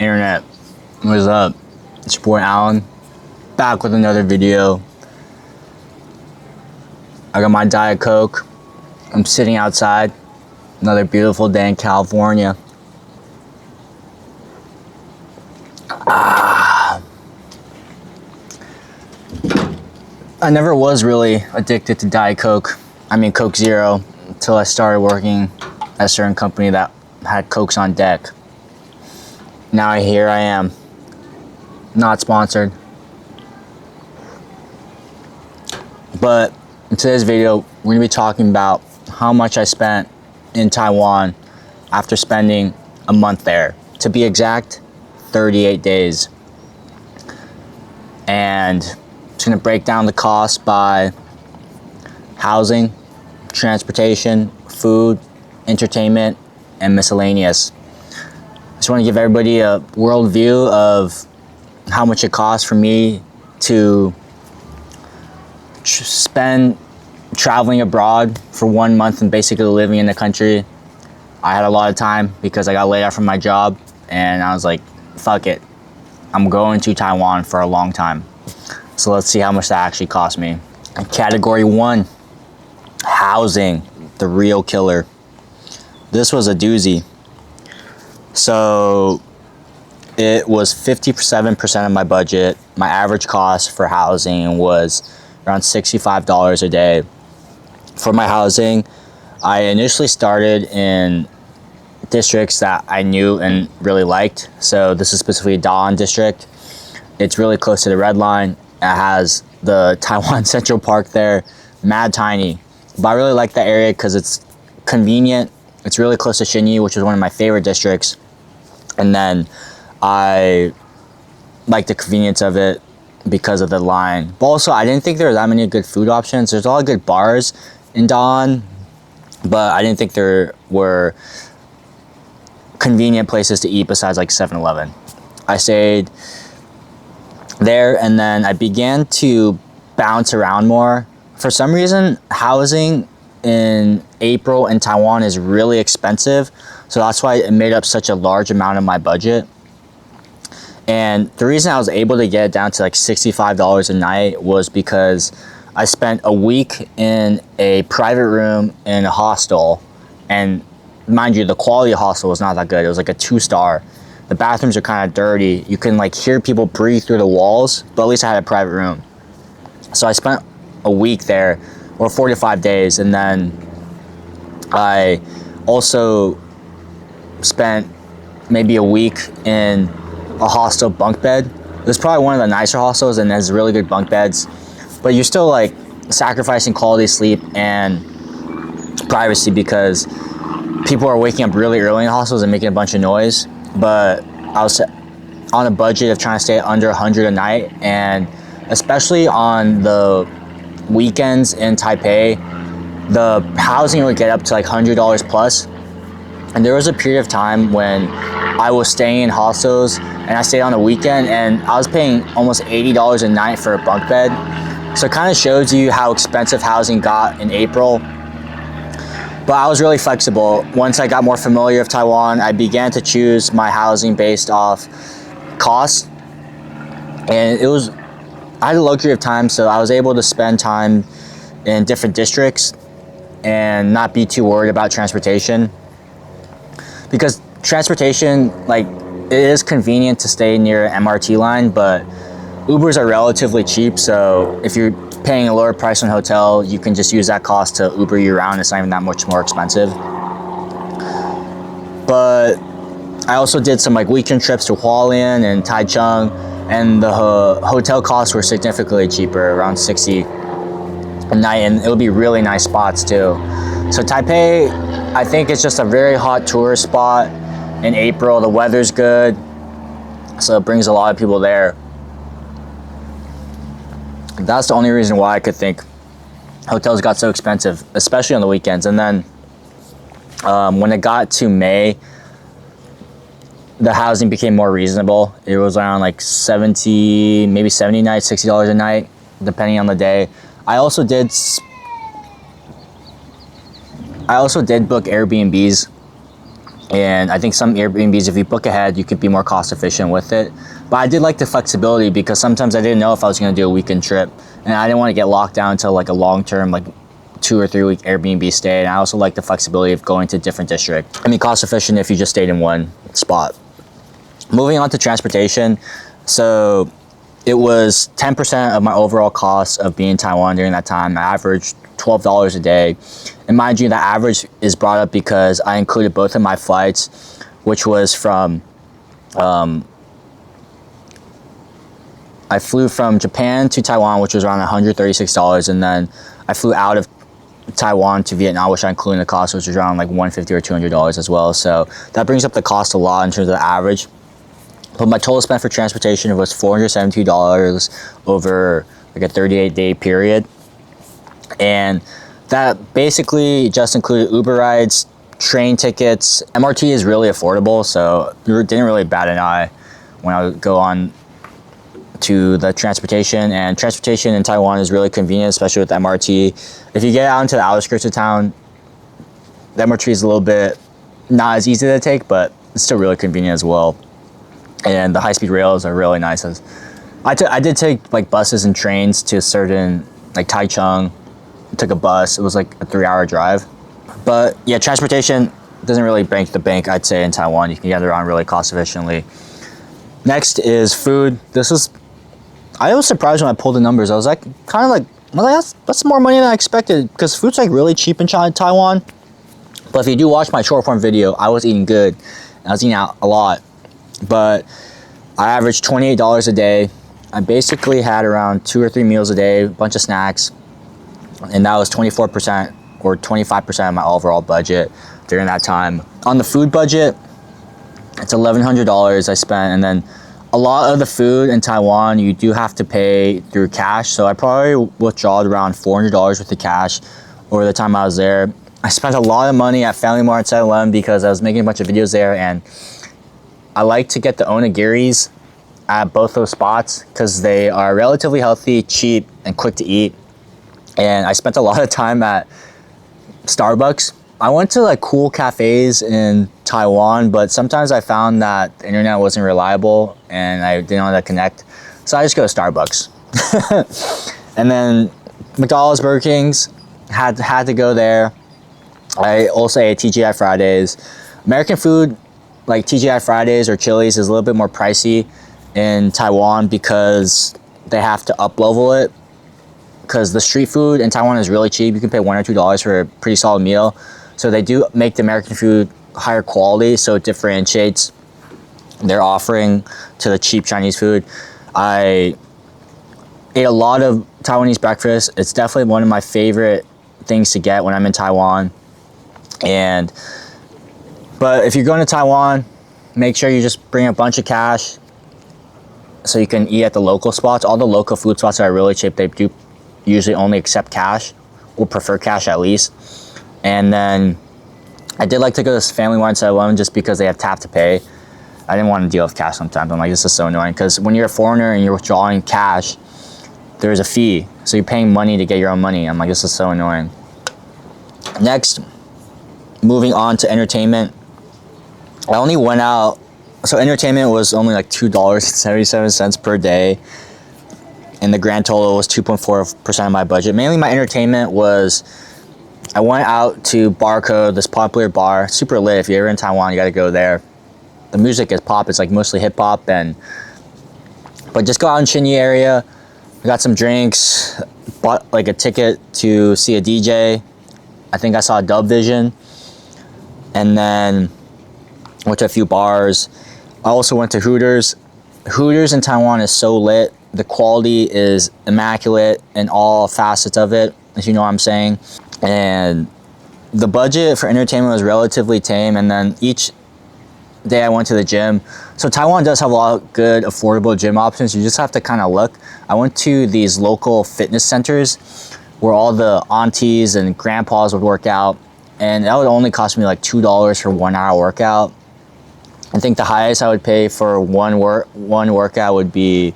Internet, what is up? It's your boy Alan, back with another video. I got my Diet Coke. I'm sitting outside. Another beautiful day in California. I never was really addicted to Diet Coke. I mean Coke Zero, until I started working at a certain company that had Cokes on deck. Now here I am, not sponsored. But in today's video, we're gonna be talking about how much I spent in Taiwan after spending a month there. To be exact, 38 days. And it's gonna break down the cost by housing, transportation, food, entertainment, and miscellaneous. Just want to give everybody a world view of how much it costs for me to spend traveling abroad for 1 month and basically living in the country. I had a lot of time because I got laid off from my job and I was like, fuck it, I'm going to Taiwan for a long time. So let's see how much that actually cost me. Category 1, housing, the real killer. This was a doozy. So it was 57% of my budget. My average cost for housing was around $65 a day. For my housing, I initially started in districts that I knew and really liked. So this is specifically Da'an district. It's really close to the Red Line. It has the Taiwan Central Park there, mad tiny. But I really like that area because it's convenient. It's really close to Xinyi, which is one of my favorite districts. And then I like the convenience of it because of the line. But also, I didn't think there were that many good food options. There's a lot of good bars in Da'an, but I didn't think there were convenient places to eat besides like 7-Eleven. I stayed there and then I began to bounce around more. For some reason, housing in April in Taiwan is really expensive. So that's why it made up such a large amount of my budget. And the reason I was able to get it down to like $65 a night was because I spent a week in a private room in a hostel. And mind you, the quality of hostel was not that good. It was like a 2-star. The bathrooms are kind of dirty. You can like hear people breathe through the walls, but at least I had a private room. So I spent a week there, or 45 days, and then I also spent maybe a week in a hostel bunk bed. It was probably one of the nicer hostels and has really good bunk beds, but you're still like sacrificing quality sleep and privacy because people are waking up really early in hostels and making a bunch of noise. But I was on a budget of trying to stay under 100 a night, and especially on the weekends in Taipei, the housing would get up to like $100 plus. And there was a period of time when I was staying in hostels and I stayed on the weekend and I was paying almost $80 a night for a bunk bed. So it kind of shows you how expensive housing got in April. But I was really flexible. Once I got more familiar with Taiwan, I began to choose my housing based off cost. And I had the luxury of time, so I was able to spend time in different districts and not be too worried about transportation. Because transportation, like, it is convenient to stay near MRT line, but Ubers are relatively cheap, so if you're paying a lower price on a hotel, you can just use that cost to Uber you around. It's not even that much more expensive. But I also did some like weekend trips to Hualien and Taichung, and the hotel costs were significantly cheaper, around $60 a night, and it would be really nice spots too. So Taipei, I think it's just a very hot tourist spot in April. The weather's good, so it brings a lot of people there. That's the only reason why I could think hotels got so expensive, especially on the weekends. And then when it got to May, the housing became more reasonable. It was around like 70, maybe 70 nights, $60 a night, depending on the day. I also did book Airbnbs And I think some Airbnbs, if you book ahead, you could be more cost efficient with it. But I did like the flexibility because sometimes I didn't know if I was going to do a weekend trip, and I didn't want to get locked down to like a long-term, like 2 or 3 week Airbnb stay. And I also like the flexibility of going to a different district. I mean, cost efficient if you just stayed in one spot. Moving on to transportation. So it was 10% of my overall cost of being in Taiwan during that time. I averaged $12 a day. And mind you, the average is brought up because I included both of my flights, which was from, I flew from Japan to Taiwan, which was around $136. And then I flew out of Taiwan to Vietnam, which I included in the cost, which was around like $150 or $200 as well. So that brings up the cost a lot in terms of the average. But my total spend for transportation was $472 over like a 38-day period. And that basically just included Uber rides, train tickets. MRT is really affordable, so it didn't really bat an eye when I would go on to the transportation. And transportation in Taiwan is really convenient, especially with MRT. If you get out into the outskirts of town, the MRT is a little bit not as easy to take, but it's still really convenient as well. And the high-speed rails are really nice. I did take like buses and trains to certain, like Taichung. Took a bus. It was like a 3-hour drive. But yeah, transportation doesn't really break the bank, I'd say, in Taiwan. You can get around really cost efficiently. Next is food. I was surprised when I pulled the numbers. I was like, that's more money than I expected, because food's like really cheap in Taiwan. But if you do watch my short form video, I was eating good. I was eating out a lot. But I averaged $28 a day. I basically had around 2 or 3 meals a day, a bunch of snacks. And that was 24% or 25% of my overall budget during that time. On the food budget, it's $1,100 I spent. And then a lot of the food in Taiwan, you do have to pay through cash. So I probably withdrawed around $400 worth of cash over the time I was there. I spent a lot of money at Family Mart and 7-Eleven because I was making a bunch of videos there. And I like to get the onigiris at both those spots because they are relatively healthy, cheap, and quick to eat. And I spent a lot of time at Starbucks. I went to like cool cafes in Taiwan, but sometimes I found that the internet wasn't reliable and I didn't know how to connect. So I just go to Starbucks. And then McDonald's, Burger King's, had to go there. I also ate TGI Fridays. American food, like TGI Fridays or Chili's, is a little bit more pricey in Taiwan because they have to up-level it. Because the street food in Taiwan is really cheap. You can pay $1 or $2 for a pretty solid meal. So they do make the American food higher quality, so it differentiates their offering to the cheap Chinese food. I ate a lot of Taiwanese breakfast. It's definitely one of my favorite things to get when I'm in Taiwan. But if you're going to Taiwan, make sure you just bring a bunch of cash so you can eat at the local spots. All the local food spots are really cheap. They do usually only accept cash, or prefer cash at least. And then I did like to go to Family Mart and 7-Eleven just because they have tap to pay. I didn't want to deal with cash sometimes. I'm like, this is so annoying, because when you're a foreigner and you're withdrawing cash, there's a fee. So you're paying money to get your own money. I'm like, this is so annoying. Next, moving on to entertainment. I only went out, so entertainment was only like $2.77 per day. And the grand total was 2.4% of my budget. Mainly my entertainment was, I went out to Barcode, this popular bar, super lit. If you're ever in Taiwan, you gotta go there. The music is pop, it's like mostly hip hop, but just go out in Shinyi area. I got some drinks, bought like a ticket to see a DJ. I think I saw Dub Vision. And then went to a few bars. I also went to Hooters. Hooters in Taiwan is so lit. The quality is immaculate in all facets of it, if you know what I'm saying. And the budget for entertainment was relatively tame. And then each day I went to the gym. So Taiwan does have a lot of good, affordable gym options. You just have to kind of look. I went to these local fitness centers where all the aunties and grandpas would work out. And that would only cost me like $2 for 1 hour workout. I think the highest I would pay for one workout would be,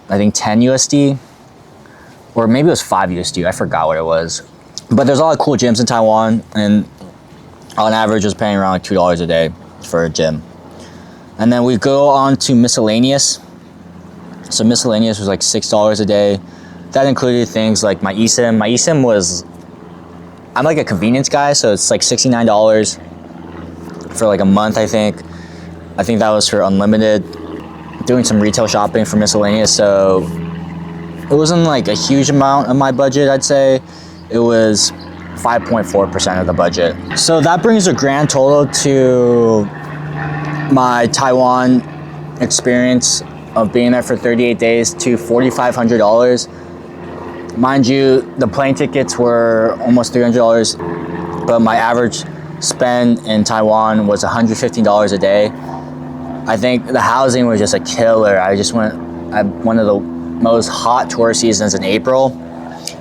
I think 10 USD, or maybe it was 5 USD. I forgot what it was. But there's a lot of cool gyms in Taiwan, and on average was paying around like $2 a day for a gym. And then we go on to miscellaneous. So miscellaneous was like $6 a day. That included things like my eSIM. My eSIM was, I'm like a convenience guy, so it's like $69 for like a month, I think. I think that was for unlimited. Doing some retail shopping for miscellaneous, so it wasn't like a huge amount of my budget, I'd say. It was 5.4% of the budget. So that brings a grand total to my Taiwan experience of being there for 38 days to $4,500. Mind you, the plane tickets were almost $300, but my average spend in Taiwan was $115 a day. I think the housing was just a killer. I just went at one of the most hot tourist seasons in April,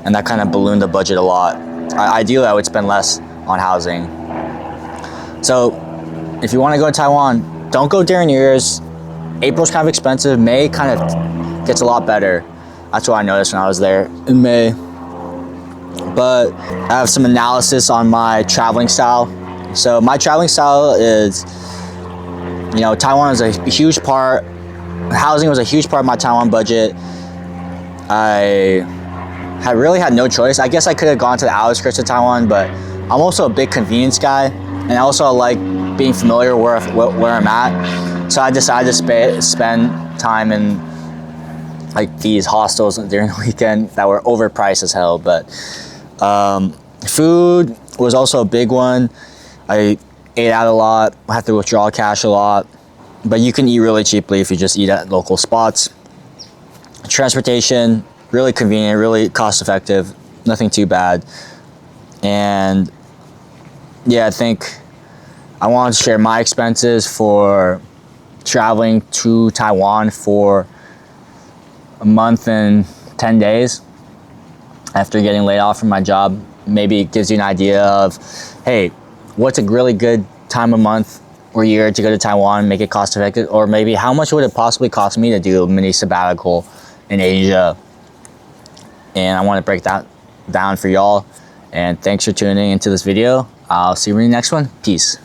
and that kind of ballooned the budget a lot. Ideally, I would spend less on housing. So if you want to go to Taiwan, don't go during New Year's. April's kind of expensive. May kind of gets a lot better. That's what I noticed when I was there in May. But I have some analysis on my traveling style. So my traveling style is, you know, Taiwan is a huge part. Housing was a huge part of my Taiwan budget. I really had no choice. I guess I could have gone to the outskirts of Taiwan, but I'm also a big convenience guy, and I also like being familiar where I'm at. So I decided to spend time in like these hostels during the weekend that were overpriced as hell. But food was also a big one. I ate out a lot. I have to withdraw cash a lot, but you can eat really cheaply if you just eat at local spots. Transportation, really convenient, really cost effective, nothing too bad. And yeah, I think I wanted to share my expenses for traveling to Taiwan for a month and 10 days after getting laid off from my job. Maybe it gives you an idea of, hey, what's a really good time of month or year to go to Taiwan, make it cost effective, or maybe how much would it possibly cost me to do a mini sabbatical in Asia. And I want to break that down for y'all. And thanks for tuning into this video. I'll see you in the next one. Peace.